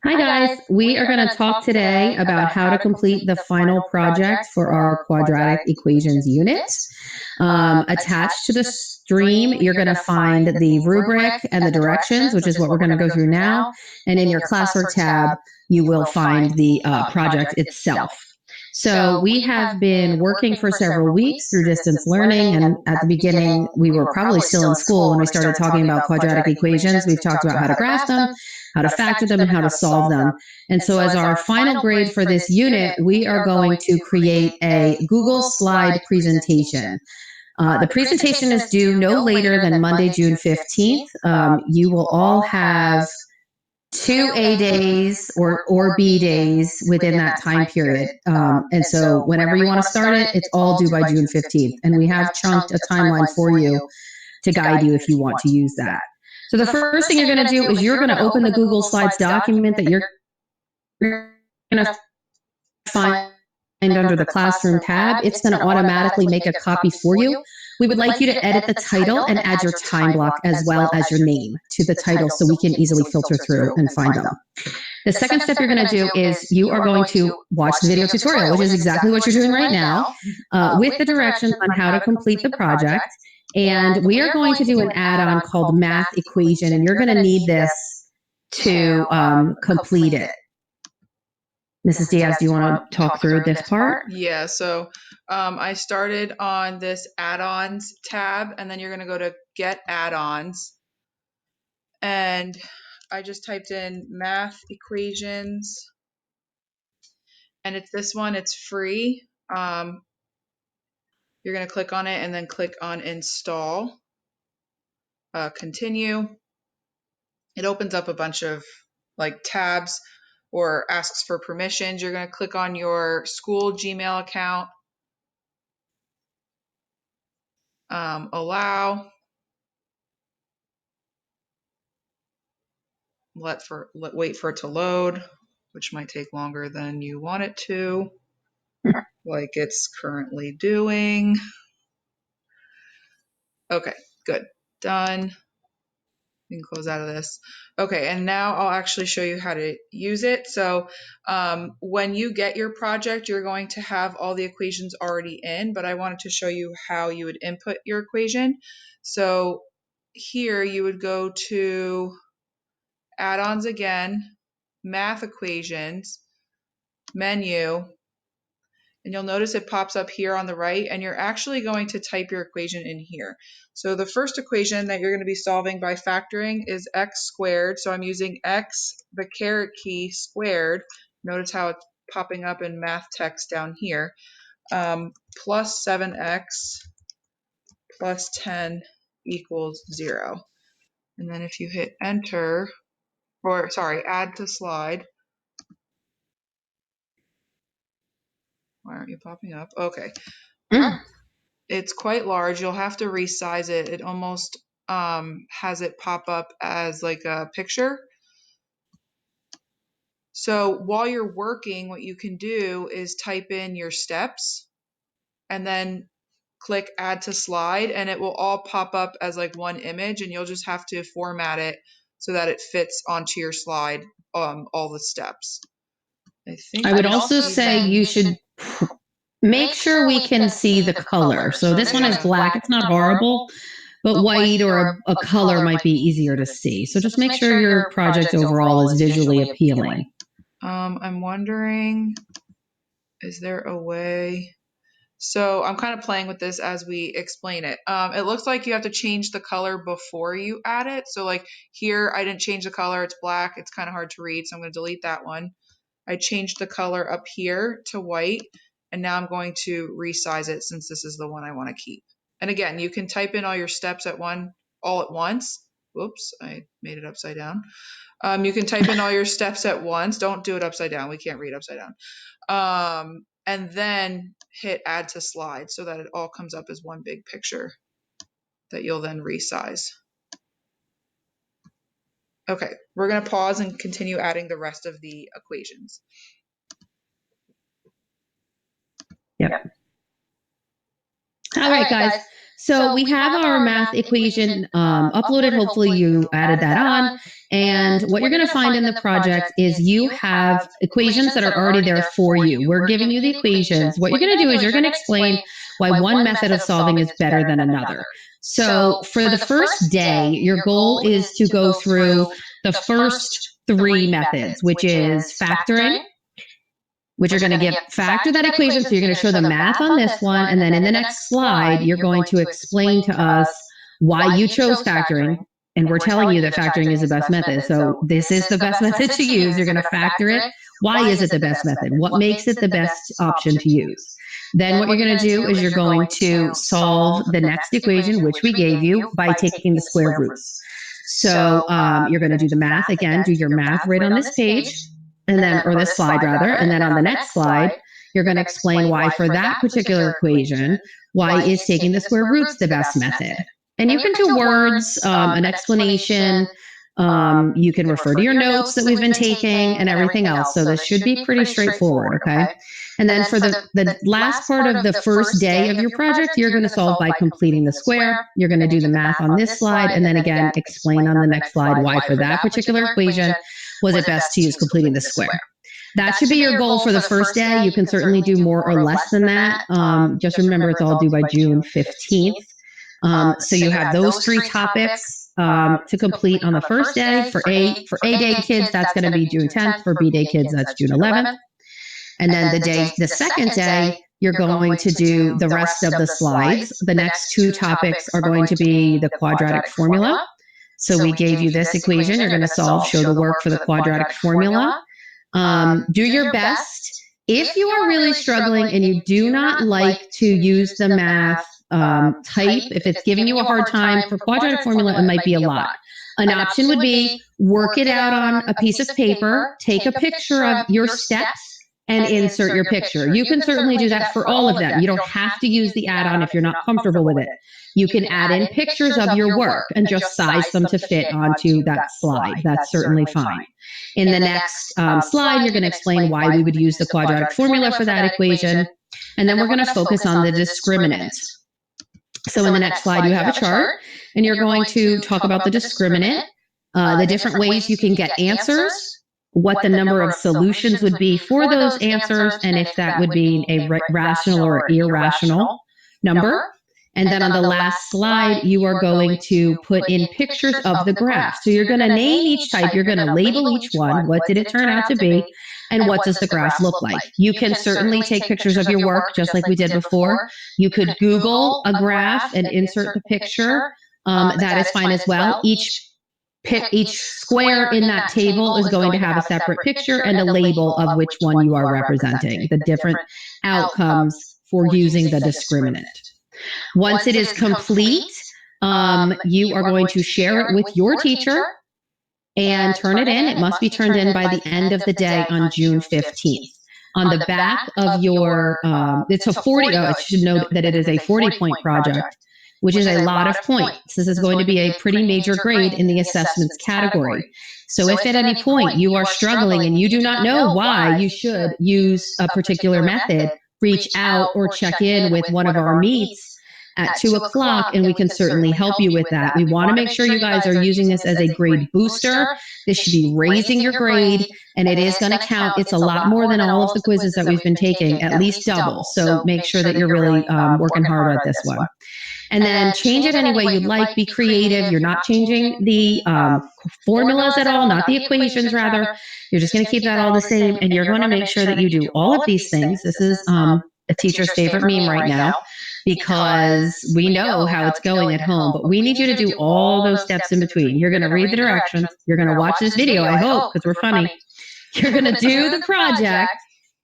Hi guys, we are going to talk today about how to complete the final project for our quadratic equations unit. Attached to the stream, you're going to find the rubric and the directions, which is what we're going to go through now. And in your classwork tab, you will find the project itself. So we have been working for several weeks through distance learning. And at the beginning, we were probably still in school when we started talking about quadratic equations. We've talked about how to graph them, how to factor them, and how to solve them. And so as our final grade for this unit, we are going to create a Google slide presentation. The presentation is due no later than Monday, June 15th. You will all have 2 A days or B days within that time period. And so whenever you want to start it, it's all due by June 15th. And we have chunked a timeline for you to guide you if you want to use that. So the first thing you're going to do is you're going to open the Google Slides document that you're going to find under the Classroom tab. It's going to automatically make a copy for you. We would like you to edit the title and add your time block as well as your name to the title so we can easily filter through and find them. The second step you're going to do is you are going to watch the video tutorial, which is exactly what you're doing right now, with the directions on how to complete the project. And we are going to do an add-on called Math Equation, and you're going to need this to complete it. Mrs. Diaz, do you want to talk through this part? Yeah, so I started on this add-ons tab, and then you're going to go to get add-ons. And I just typed in math equations, and it's this one, it's free. You're going to click on it and then click on install, continue. It opens up a bunch of like tabs or asks for permissions. You're going to click on your school Gmail account, allow, wait for it to load, which might take longer than you want it to, like it's currently doing. Okay, good, done. We can close out of this. Okay, and now I'll actually show you how to use it. So when you get your project, you're going to have all the equations already in, but I wanted to show you how you would input your equation. So here you would go to add-ons again, math equations, menu, and you'll notice it pops up here on the right, and you're actually going to type your equation in here. So the first equation that you're going to be solving by factoring is x squared. So I'm using x, the caret key, squared. Notice how it's popping up in math text down here. Plus 7x plus 10 equals 0. And then if you hit enter, or sorry, add to slide. Why aren't you popping up? Okay. It's quite large. You'll have to resize it. It almost has it pop up as like a picture. So while you're working, what you can do is type in your steps and then click add to slide, and it will all pop up as like one image, and you'll just have to format it so that it fits onto your slide, all the steps. I would also say you should make sure we can see the color. So this one is black. It's not horrible, but white or a color might be easier to see. So just make sure your project overall is visually appealing. I'm wondering, is there a way? So I'm kind of playing with this as we explain it. It looks like you have to change the color before you add it. So like here, I didn't change the color. It's black. It's kind of hard to read. So I'm going to delete that one. I changed the color up here to white. And now I'm going to resize it since this is the one I want to keep. And again, you can type in all your steps all at once. Whoops, I made it upside down. You can type in all your steps at once. Don't do it upside down. We can't read upside down. And then hit add to slide so that it all comes up as one big picture that you'll then resize. Okay, we're going to pause and continue adding the rest of the equations. Yep. All right, guys. So we have our math equation uploaded. Hopefully you added that on. And what you're going to find in the project is you have equations that are already there for you. We're giving you the equations. What you're going to do is you're going to explain why one method of solving is better than another. So for the first day, your goal is to go through the first three methods, which is factoring, which you're going to give factor that equation. So you're going to show the math on this one. And then in the next slide, you're going to explain to us why you chose factoring. And we're telling you that factoring is the best method. So this is the best method to use. You're going to factor it. Why is it the best method? What makes it the best option to use? Then what you're going to do is you're going to solve the next equation, which we gave you, by taking the square roots. So you're going to do the math again, do your math right on this page, and then, or this slide rather, and then on the next slide, you're going to explain why for that particular equation, why is taking the square roots the best method. And you can do words, an explanation, you can refer to your notes that we've been taking and everything else. So this should be pretty straightforward, okay? And then for the last part of the first day of your project, you're going to solve by completing the square. You're going to do the math on this slide, and then again, explain on the next slide why for that particular equation was it best to use completing the square. That should be your goal for the first day. You can certainly do more or less than that. Just remember, it's all due by June 15th. So you have those three topics to complete on the first day. For A day kids, that's going to be June 10th. For B day kids, that's June 11th. And then the second day, you're going to do the rest of the slides. The next two topics are going to be the quadratic formula. So we gave you this equation. You're going to solve, show the work for the quadratic formula. Do your best. If you are really struggling and you do not like to use the math type, if it's giving you a hard time for quadratic formula, it might be a lot. An option would be work it out on a piece of paper, take a picture of your steps, and insert your picture. You can certainly do that for all of them. You don't have to use the add-on if you're not comfortable with it. You can add in pictures of your work and just size them to fit onto that slide. That's certainly fine. In the next slide, you're going to explain why we would use the quadratic formula for that equation. And then we're going to focus on the discriminant. So in the next slide, you have a chart, and you're going to talk about the discriminant, the different ways you can get answers, what the number of solutions would be for those answers, and if that would be a rational or irrational number. And then on the last slide, you are going to put in pictures of the graph. So you're going to name each type. You're going to label each one. What did it turn out to be? And what does the graph look like? You can certainly take pictures of your work, just like we did before. You could Google a graph and insert the picture. That is fine as well. Each square in that table is going to have a separate picture and a label of which one you are representing, the different outcomes for using the discriminant. Once it is complete, you are going to share it with your teacher and turn it in. It must be turned in by the end of the day on June 15th. On the back of your, it's a 40, I should note that it is a 40-point project, which is a lot of points. This is going to be a pretty major grade in the assessments category. So if at any point you are struggling and you do not know why you should use a particular method, reach out or check in with one of our meets at 2 o'clock, and we can certainly help you with that. We want to make sure you guys are using this as a grade booster. This should be raising your grade, and it is going to count. It's a lot more than all of the quizzes that we've been taking, at least double. So make sure that you're really working hard at this one. And then change it any way you'd like. Be creative. You're not changing the formulas at all, not the equations, rather. You're just going to keep that all the same, and you're going to make sure that you do all of these things. This is a teacher's favorite meme right now, because we know how it's going at home, but we need you to do all those steps in between. You're going to read the directions. You're going to watch this video, I hope, because we're funny. You're going to do the project.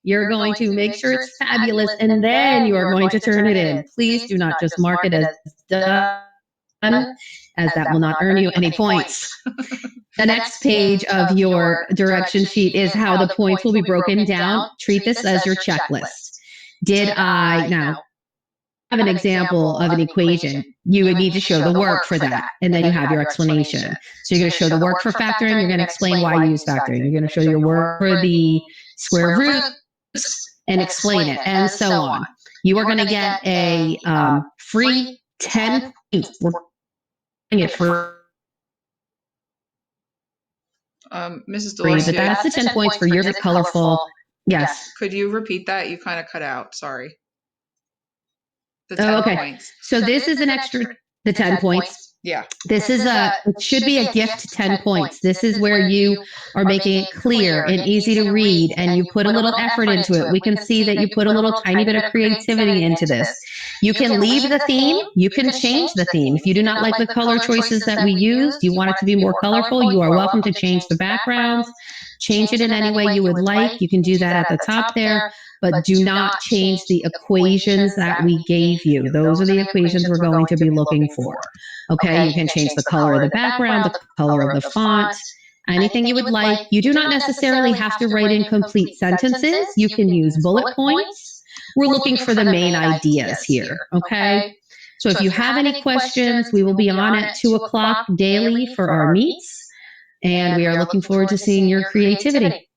You're going to make sure it's fabulous, and then you are going to turn it in. Please do not just mark it as done, as that will not earn you any points. The next page of your direction sheet is how the points will be broken down. Treat this as your checklist. Now, have an example of an equation, you would need to show the work for that, and then you have your explanation. So you're going to show the work for factoring, you're going to explain why you use factoring, you're going to show your work for the square root and explain it, and so on. you are going to get a free 10 points. We're doing it for Mrs. free, but Delorcia, that's the 10 points for yours. Colorful. Yes. could you repeat that? You kind of cut out. Sorry. The 10 okay. points. So this is an extra, the 10 points. Yeah. This is it should be a gift 10 points. This is where you are making it clear and easy to read, and you put a little effort into it. We can see that you put a little tiny bit of creativity into this. You can leave the theme. You can change the theme. If you do not like the color choices that we used, you want it to be more colorful, you are welcome to change the backgrounds, change it in any way you would like. You can do that at the top there, but do not change the equations that we gave you. Those are the equations we're going to be looking for. Okay, you can change the color of the background, the color of the font, anything you would like. You do not necessarily have to write in complete sentences. You can use bullet points. We're looking for the main ideas here. Okay, so if you have any questions, we will be on at 2:00 daily for our meets, and we are looking forward to seeing your creativity.